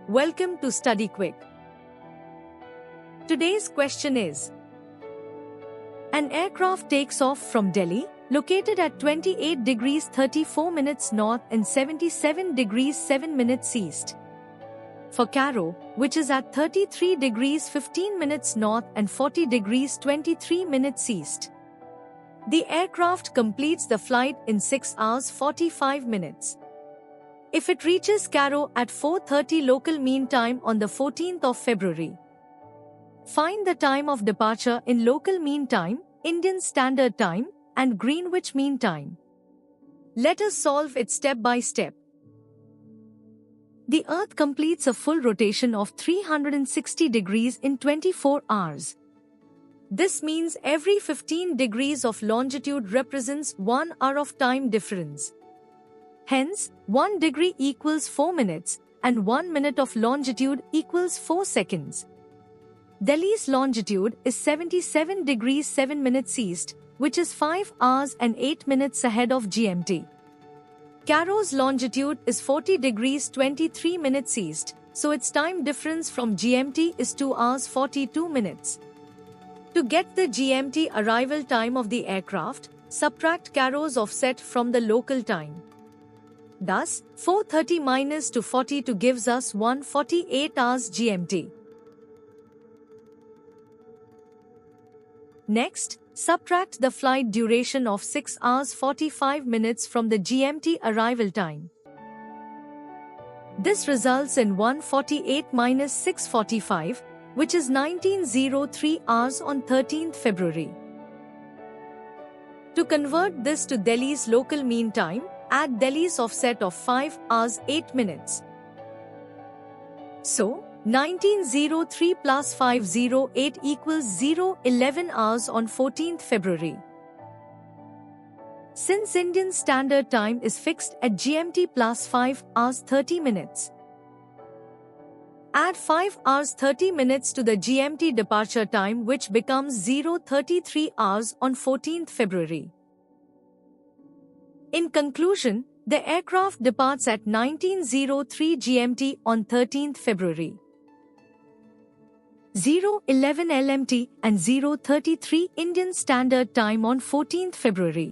Welcome to Study Quick. Today's question is: an aircraft takes off from Delhi, located at 28 degrees 34 minutes north and 77 degrees 7 minutes east, for Cairo, which is at 33 degrees 15 minutes north and 40 degrees 23 minutes east. The aircraft completes the flight in 6 hours 45 minutes. If it reaches Cairo at 4:30 local mean time on the 14th of February, find the time of departure in local mean time, Indian Standard Time, and Greenwich Mean Time. Let us solve it step by step. The Earth completes a full rotation of 360 degrees in 24 hours. This means every 15 degrees of longitude represents 1 hour of time difference. Hence, 1 degree equals 4 minutes, and 1 minute of longitude equals 4 seconds. Delhi's longitude is 77 degrees 7 minutes east, which is 5 hours and 8 minutes ahead of GMT. Cairo's longitude is 40 degrees 23 minutes east, so its time difference from GMT is 2 hours 42 minutes. To get the GMT arrival time of the aircraft, subtract Cairo's offset from the local time. Thus, 4:30 minus 242 gives us 1:48 hours GMT. Next, subtract the flight duration of 6 hours 45 minutes from the GMT arrival time. This results in 1:48 minus 6:45, which is 19:03 hours on 13th February. To convert this to Delhi's local mean time, add Delhi's offset of 5 hours 8 minutes. So, 19:03 plus 5:08 equals 0:11 hours on 14th February. Since Indian Standard Time is fixed at GMT plus 5 hours 30 minutes, add 5 hours 30 minutes to the GMT departure time, which becomes 0:33 hours on 14th February. In conclusion, the aircraft departs at 19:03 GMT on 13th February, 0:11 LMT and 0:33 Indian Standard Time on 14th February.